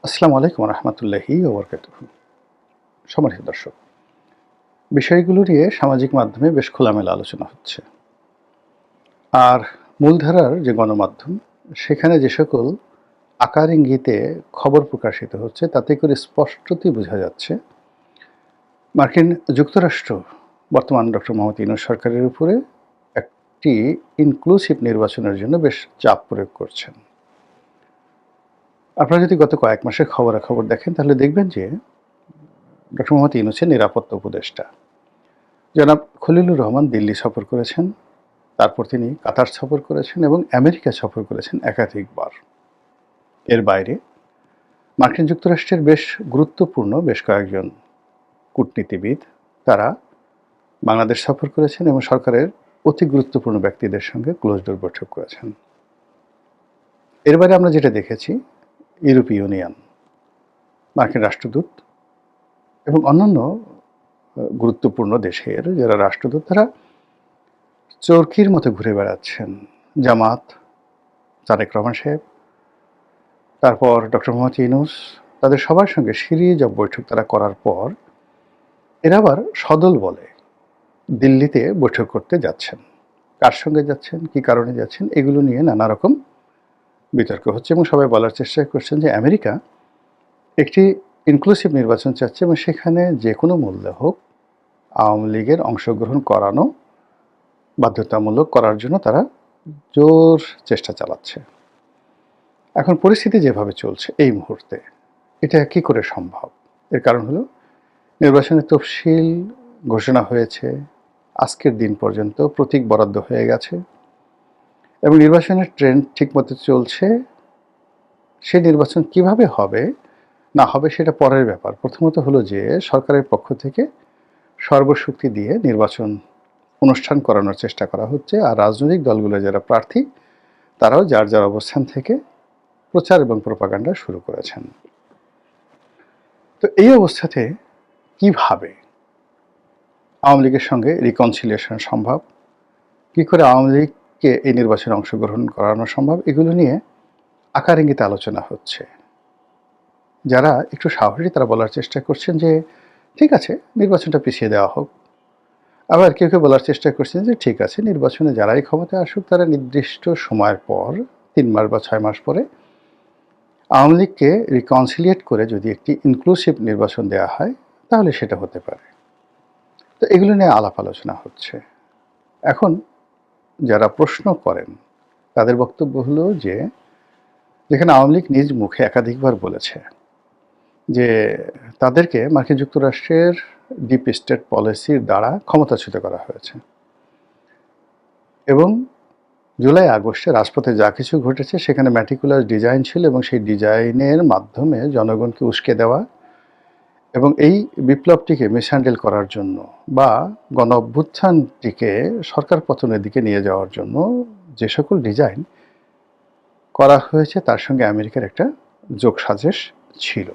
আসসালামু আলাইকুম রহমতুল্লাহি ওবরকাতুহু। সম্মানিত দর্শক, বিষয়গুলো নিয়ে সামাজিক মাধ্যমে বেশ খোলামেলা আলোচনা হচ্ছে। আর মূলধারার যে গণমাধ্যম, সেখানে যে সকল আকার ইঙ্গিতে খবর প্রকাশিত হচ্ছে, তাতে করে স্পষ্টতই বোঝা যাচ্ছে মার্কিন যুক্তরাষ্ট্র বর্তমান ডক্টর মোহাম্মদ ইউনূস সরকারের উপরে একটি ইনক্লুসিভ নির্বাচনের জন্য বেশ চাপ প্রয়োগ করছেন। আপনারা যদি গত কয়েক মাসের খবরাখবর দেখেন, তাহলে দেখবেন যে ডক্টর মোহাম্মদ ইউনূসের নিরাপত্তা উপদেষ্টা জনাব খলিলুর রহমান দিল্লি সফর করেছেন, তারপর তিনি কাতার সফর করেছেন এবং আমেরিকা সফর করেছেন একাধিকবার। এর বাইরে মার্কিন যুক্তরাষ্ট্রের বেশ গুরুত্বপূর্ণ বেশ কয়েকজন কূটনীতিবিদ তারা বাংলাদেশ সফর করেছেন এবং সরকারের অতি গুরুত্বপূর্ণ ব্যক্তিদের সঙ্গে ক্লোজ ডোর বৈঠক করেছেন। এর বাইরে আমরা যেটা দেখেছি, ইউরোপীয় ইউনিয়ন, মার্কিন রাষ্ট্রদূত এবং অন্যান্য গুরুত্বপূর্ণ দেশের যারা রাষ্ট্রদূত, তারা চরকির মতো ঘুরে বেড়াচ্ছেন। জামাত, তারেক রহমান সাহেব, তারপর ডক্টর মোহাম্মদ ইউনূস, তাদের সবার সঙ্গে সিরিজ অফ বৈঠক তারা করার পর এরা আবার সদল বলে দিল্লিতে বৈঠক করতে যাচ্ছেন। কার সঙ্গে যাচ্ছেন, কী কারণে যাচ্ছেন, এগুলো নিয়ে নানা রকম বিতর্ক হচ্ছে এবং সবাই বলার চেষ্টা করছেন যে আমেরিকা একটি ইনক্লুসিভ নির্বাচন চাচ্ছে এবং সেখানে যে কোনো মূল্যে হোক আওয়ামী লীগের অংশগ্রহণ করানো বাধ্যতামূলক করার জন্য তারা জোর চেষ্টা চালাচ্ছে। এখন পরিস্থিতি যেভাবে চলছে এই মুহূর্তে, এটা কী করে সম্ভব? এর কারণ হলো নির্বাচনের তফসিল ঘোষণা হয়েছে, আজকের দিন পর্যন্ত প্রতীক বরাদ্দ হয়ে গেছে এবং নির্বাচনের ট্রেন্ড ঠিকমতো চলছে। সেই নির্বাচন কিভাবে হবে না হবে সেটা পরের ব্যাপার। প্রথমত হলো যে সরকারের পক্ষ থেকে সর্বশক্তি দিয়ে নির্বাচন অনুষ্ঠান করানোর চেষ্টা করা হচ্ছে, আর রাজনৈতিক দলগুলো যারা প্রার্থী তারাও যার যার অবস্থান থেকে প্রচার এবং প্রোপাগান্ডা শুরু করেছেন। তো এই অবস্থাতে কিভাবে আওয়ামী লীগের সঙ্গে রিকনসিলিয়েশন সম্ভব, কী করে আওয়ামী লীগকে এই নির্বাচনে অংশগ্রহণ করানো সম্ভব, এগুলো নিয়ে আকার ইঙ্গিতে আলোচনা হচ্ছে। যারা একটু সাহসী তারা বলার চেষ্টা করছেন যে ঠিক আছে, নির্বাচনটা পিছিয়ে দেওয়া হোক। আবার কেউ কেউ বলার চেষ্টা করছেন যে ঠিক আছে, নির্বাচনে যারাই ক্ষমতায় আসুক তারা নির্দিষ্ট সময়ের পর 3 মাস বা 6 মাস পরে আওয়ামী লীগকে রিকনসিলিয়েট করে যদি একটি ইনক্লুসিভ নির্বাচন দেওয়া হয় তাহলে সেটা হতে পারে। তো এগুলো নিয়ে আলাপ আলোচনা হচ্ছে। এখন যারা প্রশ্ন করেন তাদের বক্তব্য হলো যে যেখানে আওয়ামী লীগ নিজ মুখে একাধিকবার বলেছে যে তাদেরকে মার্কিন যুক্তরাষ্ট্রের ডিপ স্টেট পলিসির দ্বারা ক্ষমতাচ্যুত করা হয়েছে এবং জুলাই আগস্টে রাজপথে যা কিছু ঘটেছে সেখানে ম্যাটিকুলার ডিজাইন ছিল এবং সেই ডিজাইনের মাধ্যমে জনগণকে উস্কে দেওয়া এবং এই বিপ্লবটিকে মিসহ্যান্ডেল করার জন্য বা গণ অভ্যুত্থানটিকে সরকার পতনের দিকে নিয়ে যাওয়ার জন্য যে সকল ডিজাইন করা হয়েছে তার সঙ্গে আমেরিকার একটা যোগসাজশ ছিল।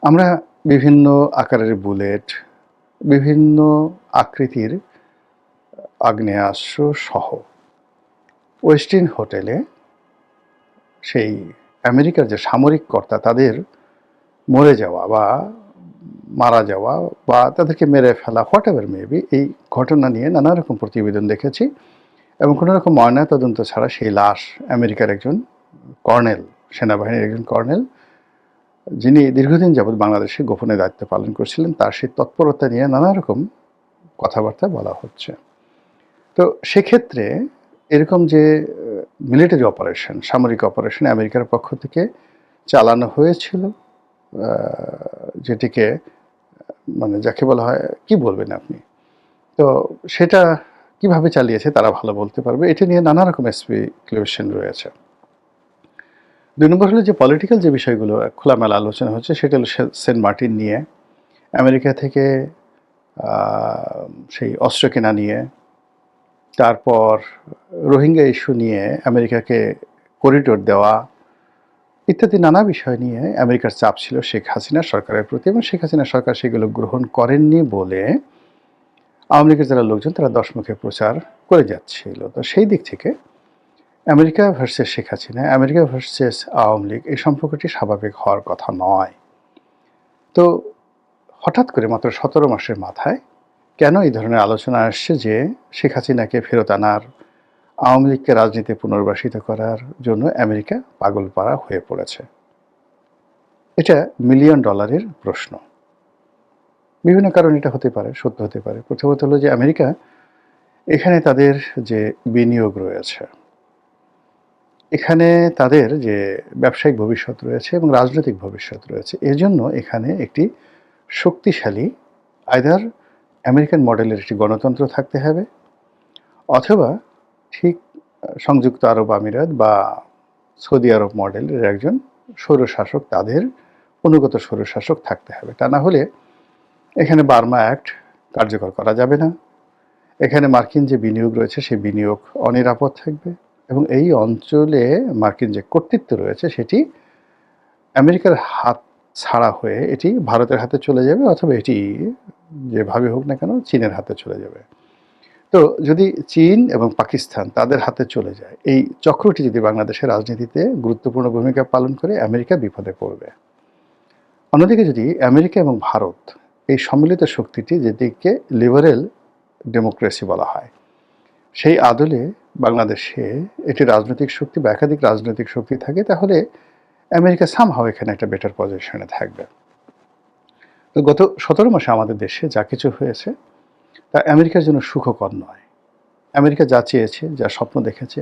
আমরা বিভিন্ন আকারের বুলেট, বিভিন্ন আকৃতির আগ্নেয়াস্ত্র সহ ওয়েস্টিন হোটেলে সেই আমেরিকার যে সামরিক কর্তা তাদের মরে যাওয়া বা মারা যাওয়া বা তাদেরকে মেরে ফেলা, হোয়াট এভার মেবি, এই ঘটনা নিয়ে নানা রকম প্রতিবেদন দেখেছি এবং কোনো রকম ময়নাতদন্ত ছাড়া সেই লাশ আমেরিকার একজন কর্নেল, সেনাবাহিনীর একজন কর্নেল যিনি দীর্ঘদিন যাবৎ বাংলাদেশে গোপনে দায়িত্ব পালন করছিলেন, তার সেই তৎপরতা নিয়ে নানা রকম কথাবার্তা বলা হচ্ছে। তো সেক্ষেত্রে এরকম যে মিলিটারি অপারেশন, সামরিক অপারেশন আমেরিকার পক্ষ থেকে চালানো হয়েছিল, যেটিকে মানে যাকে বলা হয় কি বলবেন আপনি, তো সেটা কিভাবে চালিয়েছে তারা ভালো বলতে পারবে। এটা নিয়ে নানা রকম স্পেকুলেশন রয়েছে। 2 নম্বর হলো যে পলিটিক্যাল যে বিষয়গুলো খোলামেলা আলোচনা হচ্ছে সেটা হলো সেন্ট মার্টিন নিয়ে, আমেরিকা থেকে সেই অস্ত্র কেনা নিয়ে, তারপর রোহিঙ্গা ইস্যু নিয়ে আমেরিকাকে করিডোর দেওয়া ইত্যাদি নানা বিষয় নিয়ে আমেরিকার চাপ ছিল শেখ হাসিনা সরকারের প্রতি এবং শেখ হাসিনা সরকার সেগুলো গ্রহণ করেননি বলে আওয়ামী লীগের যারা লোকজন তারা দশমুখে প্রচার করে যাচ্ছিল। তো সেই দিক থেকে America versus Sheikh Hasina, America versus Awami League এই সম্পর্কটি স্বাভাবিক হওয়ার কথা নয়। তো হঠাৎ করে মাত্র ১৭ মাসের মাথায় কেন এই ধরনের আলোচনা আসছে যে শেখ হাসিনাকে ফেরত আনার, আওয়ামী লীগকে রাজনীতিতে পুনর্বাসিত করার জন্য আমেরিকা পাগলপাড়া হয়ে পড়েছে? এটা মিলিয়ন ডলারের প্রশ্ন। বিভিন্ন কারণ এটা হতে পারে, সত্য হতে পারে। প্রথমত হলো যে আমেরিকা এখানে তাদের যে বিনিয়োগ রয়েছে, এখানে তাদের যে ব্যবসায়িক ভবিষ্যৎ রয়েছে এবং রাজনৈতিক ভবিষ্যৎ রয়েছে, এজন্য এখানে একটি শক্তিশালী আইদার আমেরিকান মডেলের একটি গণতন্ত্র থাকতে হবে, অথবা ঠিক সংযুক্ত আরব আমিরাত বা সৌদি আরব মডেলের একজন স্বৈরশাসক, তাদের অনুগত স্বৈরশাসক থাকতে হবে। তা না হলে এখানে বার্মা অ্যাক্ট কার্যকর করা যাবে না। এখানে মার্কিন যে বিনিয়োগ রয়েছে সেই বিনিয়োগ অনিরাপদ থাকবে এবং এই অঞ্চলে মার্কিন যে কর্তৃত্ব রয়েছে সেটি আমেরিকার হাত ছাড়া হয়ে এটি ভারতের হাতে চলে যাবে, অথবা এটি যেভাবে হোক না কেন চীনের হাতে চলে যাবে। তো যদি চীন এবং পাকিস্তান তাদের হাতে চলে যায়, এই চক্রটি যদি বাংলাদেশের রাজনীতিতে গুরুত্বপূর্ণ ভূমিকা পালন করে, আমেরিকা বিপদে পড়বে। অন্যদিকে যদি আমেরিকা এবং ভারত এই সম্মিলিত শক্তিটি, যেটিকে লিবারেল ডেমোক্রেসি বলা হয়, সেই আদলে বাংলাদেশে একটি রাজনৈতিক শক্তি বা একাধিক রাজনৈতিক শক্তি থাকে, তাহলে আমেরিকা সামহাও এখানে একটা বেটার পজিশনে থাকবে। তো গত ১৭ মাসে আমাদের দেশে যা কিছু হয়েছে তা আমেরিকার জন্য সুখকর নয়। আমেরিকা যা চেয়েছে, যা স্বপ্ন দেখেছে,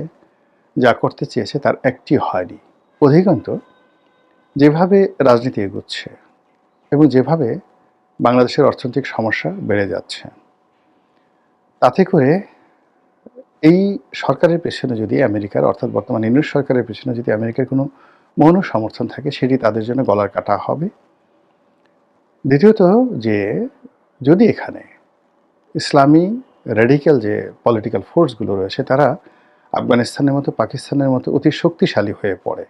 যা করতে চেয়েছে তার একটি হয়নি। অধিকন্তু যেভাবে রাজনীতি এগোচ্ছে এবং যেভাবে বাংলাদেশের অর্থনৈতিক সমস্যা বেড়ে যাচ্ছে, তাতে করে এই সরকারের পেছনে যদি আমেরিকার, অর্থাৎ বর্তমান ইউনিট সরকারের পেছনে যদি আমেরিকার কোনো মৌন সমর্থন থাকে, সেটি তাদের জন্য গলার কাটা হবে। দ্বিতীয়ত, যে যদি এখানে ইসলামী রেডিক্যাল যে পলিটিক্যাল ফোর্সগুলো রয়েছে তারা আফগানিস্তানের মতো, পাকিস্তানের মতো অতি শক্তিশালী হয়ে পড়ে,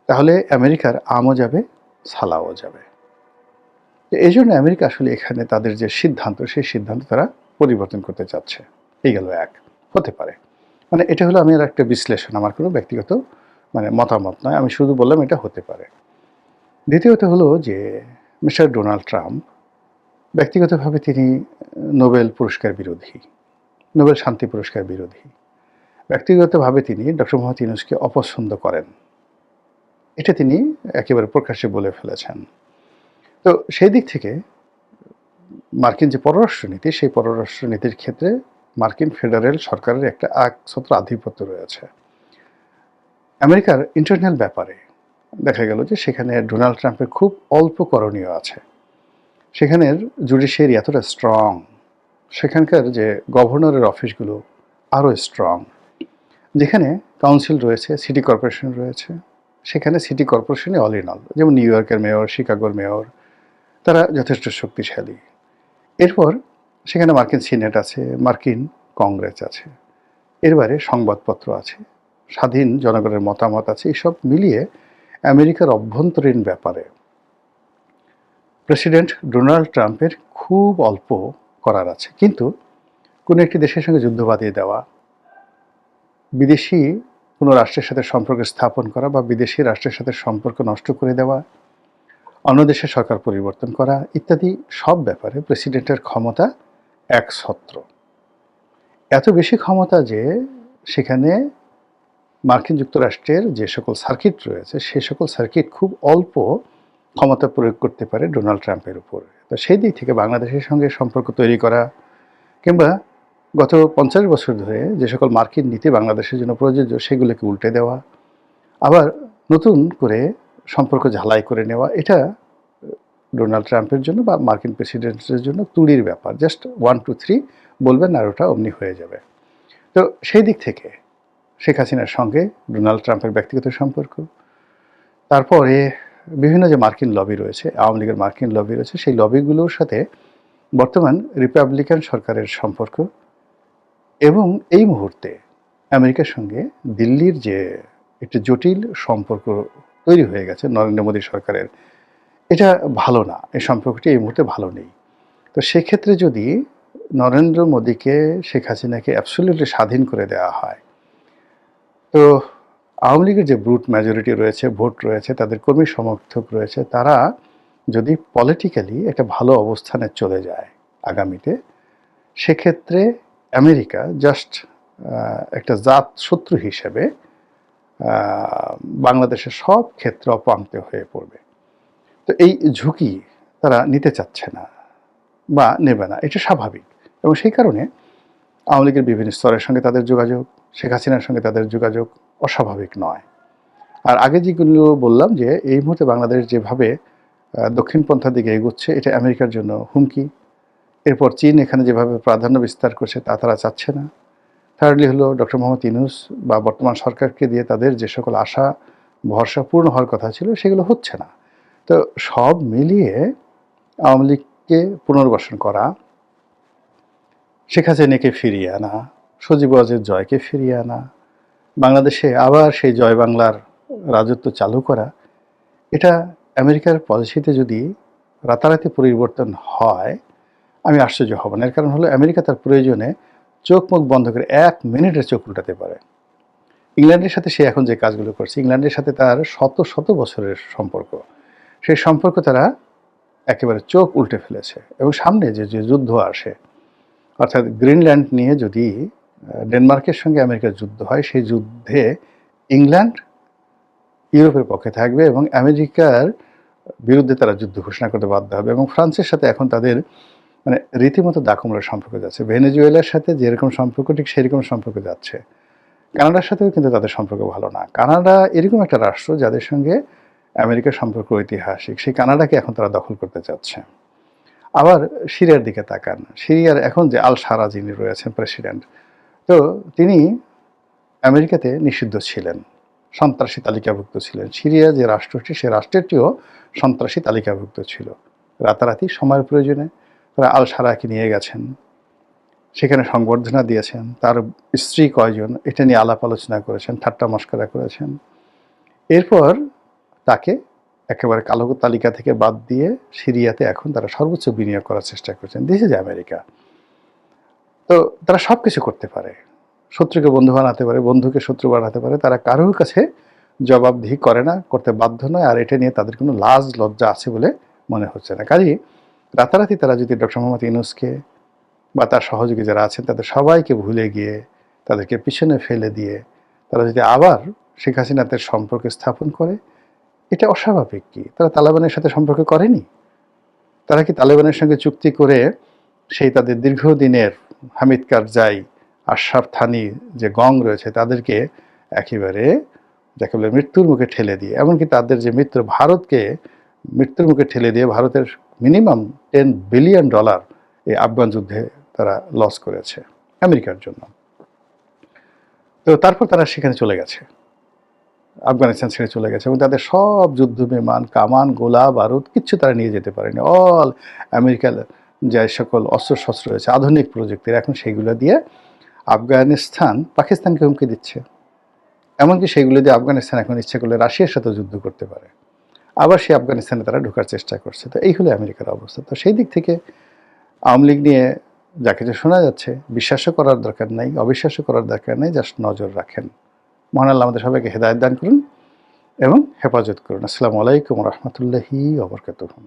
তাহলে আমেরিকার আমও যাবে, সালাও যাবে। এই জন্য আমেরিকা আসলে এখানে তাদের যে সিদ্ধান্ত, সেই সিদ্ধান্ত তারা পরিবর্তন করতে চাচ্ছে। এই গেল এক। হতে পারে, মানে এটা হলো আমি একটা বিশ্লেষণ, আমার কোনো ব্যক্তিগত মতামত নয়, আমি শুধু বললাম এটা হতে পারে। দ্বিতীয়ত হলো যে মিস্টার ডোনাল্ড ট্রাম্প ব্যক্তিগতভাবে তিনি নোবেল পুরস্কার বিরোধী, নোবেল শান্তি পুরস্কার বিরোধী। ব্যক্তিগতভাবে তিনি ডক্টর মোহাম্মদ ইউনূসকে অপছন্দ করেন, এটা তিনি একেবারে প্রকাশ্যে বলে ফেলেছেন। তো সেই দিক থেকে মার্কিন যে পররাষ্ট্রনীতি, সেই পররাষ্ট্রনীতির ক্ষেত্রে মার্কিন ফেডারেল সরকারের একটা একছত্র আধিপত্য রয়েছে। আমেরিকার ইন্টারনাল ব্যাপারে দেখা গেল যে সেখানে ডোনাল্ড ট্রাম্পের খুব অল্প করণীয় আছে। সেখানের জুডিশিয়ারি এতটা স্ট্রং, সেখানকার যে গভর্নরের অফিসগুলো আরও স্ট্রং, যেখানে কাউন্সিল রয়েছে, সিটি কর্পোরেশন রয়েছে, সেখানে সিটি কর্পোরেশনে অল ইন অল, যেমন নিউ ইয়র্কের মেয়র, শিকাগোর মেয়র, তারা যথেষ্ট শক্তিশালী। এরপর সেখানে মার্কিন সিনেট আছে, মার্কিন কংগ্রেস আছে, এর বাইরে সংবাদপত্র আছে, স্বাধীন জনগণের মতামত আছে। এইসব মিলিয়ে আমেরিকার অভ্যন্তরীণ ব্যাপারে প্রেসিডেন্ট ডোনাল্ড ট্রাম্পের খুব অল্প করার আছে। কিন্তু কোনো একটি দেশের সঙ্গে যুদ্ধ বাঁধিয়ে দেওয়া, বিদেশি কোনো রাষ্ট্রের সাথে সম্পর্ক স্থাপন করা বা বিদেশি রাষ্ট্রের সাথে সম্পর্ক নষ্ট করে দেওয়া, অন্য দেশের সরকার পরিবর্তন করা ইত্যাদি সব ব্যাপারে প্রেসিডেন্টের ক্ষমতা একছত্র। এত বেশি ক্ষমতা যে সেখানে মার্কিন যুক্তরাষ্ট্রের যে সকল সার্কিট রয়েছে, সে সকল সার্কিট খুব অল্প ক্ষমতা প্রয়োগ করতে পারে ডোনাল্ড ট্রাম্পের উপর। তো সেই দিক থেকে বাংলাদেশের সঙ্গে সম্পর্ক তৈরি করা, কিংবা গত 50 বছর ধরে যে সকল মার্কিন নীতি বাংলাদেশের জন্য প্রযোজ্য সেগুলোকে উল্টে দেওয়া, আবার নতুন করে সম্পর্ক ঝালাই করে নেওয়া, এটা ডোনাল্ড ট্রাম্পের জন্য বা মার্কিন প্রেসিডেন্টের জন্য তুড়ির ব্যাপার। জাস্ট 1 2 3 বলবেন আর ওটা অমনি হয়ে যাবে। তো সেই দিক থেকে শেখ হাসিনার সঙ্গে ডোনাল্ড ট্রাম্পের ব্যক্তিগত সম্পর্ক, তারপরে বিভিন্ন যে মার্কিন লবি রয়েছে, আওয়ামী লীগের মার্কিন লবি রয়েছে, সেই লবিগুলোর সাথে বর্তমান রিপাবলিকান সরকারের সম্পর্ক, এবং এই মুহূর্তে আমেরিকার সঙ্গে দিল্লির যে একটি জটিল সম্পর্ক তৈরি হয়ে গেছে নরেন্দ্র মোদী সরকারের, এটা ভালো না। এই সম্পর্কটি এই মুহূর্তে ভালো নেই। তো সেক্ষেত্রে যদি নরেন্দ্র মোদীকে, শেখ হাসিনাকে অ্যাবসলিউটলি স্বাধীন করে দেওয়া হয়, তো আওয়ামী লীগের যে ব্রুট মেজরিটি রয়েছে, ভোট রয়েছে, তাদের কর্মী সমর্থক রয়েছে, তারা যদি পলিটিক্যালি একটা ভালো অবস্থানে চলে যায় আগামীতে, সেক্ষেত্রে আমেরিকা জাস্ট একটা জাত শত্রু হিসেবে বাংলাদেশের সব ক্ষেত্রে অপাঙ্ক্ত হয়ে পড়বে। তো এই ঝুঁকি তারা নিতে চাচ্ছে না বা নেবে না, এটা স্বাভাবিক। এবং সেই কারণে আওয়ামী লীগের বিভিন্ন স্তরের সঙ্গে তাদের যোগাযোগ, শেখ হাসিনার সঙ্গে তাদের যোগাযোগ অস্বাভাবিক নয়। আর আগে যেগুলো বললাম যে এই মুহূর্তে বাংলাদেশ যেভাবে দক্ষিণপন্থার দিকে এগোচ্ছে, এটা আমেরিকার জন্য হুমকি। এরপর চীন এখানে যেভাবে প্রাধান্য বিস্তার করছে তা তারা চাচ্ছে না। থার্ডলি হলো ডক্টর মোহাম্মদ ইউনূস বা বর্তমান সরকারকে দিয়ে তাদের যে সকল আশা ভরসা পূর্ণ হওয়ার কথা ছিল সেগুলো হচ্ছে না। তো সব মিলিয়ে আওয়ামী লীগকে পুনর্বাসন করা, শেখ হাসিনাকে ফিরিয়ে আনা, সজীব ওয়াজেদ জয়কে ফিরিয়ে আনা, বাংলাদেশে আবার সেই জয় বাংলার রাজত্ব চালু করা, এটা আমেরিকার পলিসিতে যদি রাতারাতি পরিবর্তন হয়, আমি আশ্চর্য হব না। এর কারণ হলো আমেরিকা তার প্রয়োজনে চোখ মুখ বন্ধ করে 1 মিনিটের চোখ উল্টাতে পারে। ইংল্যান্ডের সাথে সে এখন যে কাজগুলো করছে, ইংল্যান্ডের সাথে তার শত শত বছরের সম্পর্ক, সেই সম্পর্ক তারা একেবারে চোখ উল্টে ফেলেছে। এবং সামনে যে যে যুদ্ধ আসে, অর্থাৎ গ্রিনল্যান্ড নিয়ে যদি ডেনমার্কের সঙ্গে আমেরিকার যুদ্ধ হয়, সেই যুদ্ধে ইংল্যান্ড ইউরোপের পক্ষে থাকবে এবং আমেরিকার বিরুদ্ধে তারা যুদ্ধ ঘোষণা করতে বাধ্য হবে। এবং ফ্রান্সের সাথে এখন তাদের মানে রীতিমতো দাকুমরার সম্পর্ক যাচ্ছে। ভেনেজুয়েলার সাথে যেরকম সম্পর্ক ঠিক সেরকম সম্পর্ক যাচ্ছে। কানাডার সাথেও কিন্তু তাদের সম্পর্ক ভালো না। কানাডা এরকম একটা রাষ্ট্র যাদের সঙ্গে আমেরিকার সম্পর্ক ঐতিহাসিক, সেই কানাডাকে এখন তারা দখল করতে চাচ্ছে। আবার সিরিয়ার দিকে তাকান, সিরিয়ার এখন যে আল সারা যিনি রয়েছেন প্রেসিডেন্ট, তো তিনি আমেরিকাতে নিষিদ্ধ ছিলেন, সন্ত্রাসী তালিকাভুক্ত ছিলেন। সিরিয়া যে রাষ্ট্রটি, সে রাষ্ট্রটিও সন্ত্রাসী তালিকাভুক্ত ছিল। রাতারাতি সময়ের প্রয়োজনে তারা আল সারাকে নিয়ে গেছেন, সেখানে সংবর্ধনা দিয়েছেন, তার স্ত্রী কয়জন এটা নিয়ে আলাপ আলোচনা করেছেন, ঠাট্টা মশকরা করেছেন। এরপর তাকে একেবারে কালো তালিকা থেকে বাদ দিয়ে সিরিয়াতে এখন তারা সর্বোচ্চ বিনিয়োগ করার চেষ্টা করছেন। This is America. তো তারা সব কিছু করতে পারে, শত্রুকে বন্ধু বানাতে পারে, বন্ধুকে শত্রু বানাতে পারে। তারা কারোর কাছে জবাবদিহি করে না, করতে বাধ্য নয়। আর এটা নিয়ে তাদের কোনো লাজ লজ্জা আছে বলে মনে হচ্ছে না। কাজেই রাতারাতি তারা যদি ডক্টর মোহাম্মদ ইউনূসকে বা তার সহযোগী যারা আছেন তাদের সবাইকে ভুলে গিয়ে, তাদেরকে পিছনে ফেলে দিয়ে তারা যদি আবার শেখ হাসিনাদের সম্পর্ক স্থাপন করে, এটা অস্বাভাবিক কি? তারা তালেবানের সাথে সম্পর্ক করেনি? তারা কি তালেবানের সঙ্গে চুক্তি করে সেই তাদের দীর্ঘদিনের হামিদ কারজাই, আশরাফ থানি যে গং রয়েছে তাদেরকে একেবারে যাকে বলে মৃত্যুর মুখে ঠেলে দিয়ে, এমনকি তাদের যে মিত্র ভারতকে মৃত্যুর মুখে ঠেলে দিয়ে ভারতের মিনিমাম $10 বিলিয়ন এই আফগান যুদ্ধে তারা লস করেছে আমেরিকার জন্য। তো তারপর তারা সেখানে চলে গেছে, আফগানিস্তান ছেড়ে চলে গেছে এবং তাদের সব যুদ্ধ বিমান, কামান, গোলা বারুদ কিচ্ছু তারা নিয়ে যেতে পারেনি। অল আমেরিকার যে সকল অস্ত্রশস্ত্র রয়েছে আধুনিক প্রযুক্তির, এখন সেইগুলো দিয়ে আফগানিস্তান পাকিস্তানকে হুমকি দিচ্ছে। এমনকি সেইগুলো দিয়ে আফগানিস্তান এখন ইচ্ছে করলে রাশিয়ার সাথে যুদ্ধ করতে পারে। আবার সেই আফগানিস্তানে তারা ঢোকার চেষ্টা করছে। তো এই হলো আমেরিকার অবস্থা। তো সেই দিক থেকে আওয়ামী লীগ নিয়ে যা কিছু শোনা যাচ্ছে, বিশ্বাসও করার দরকার নাই, অবিশ্বাসও করার দরকার নেই, জাস্ট নজর রাখেন। মহান আল্লাহ আমাদের সবাইকে হেদায়েত দান করুন এবং হেফাজত করুন। আসসালামু আলাইকুম রহমতুল্লাহি ওয়া বারাকাতুহু।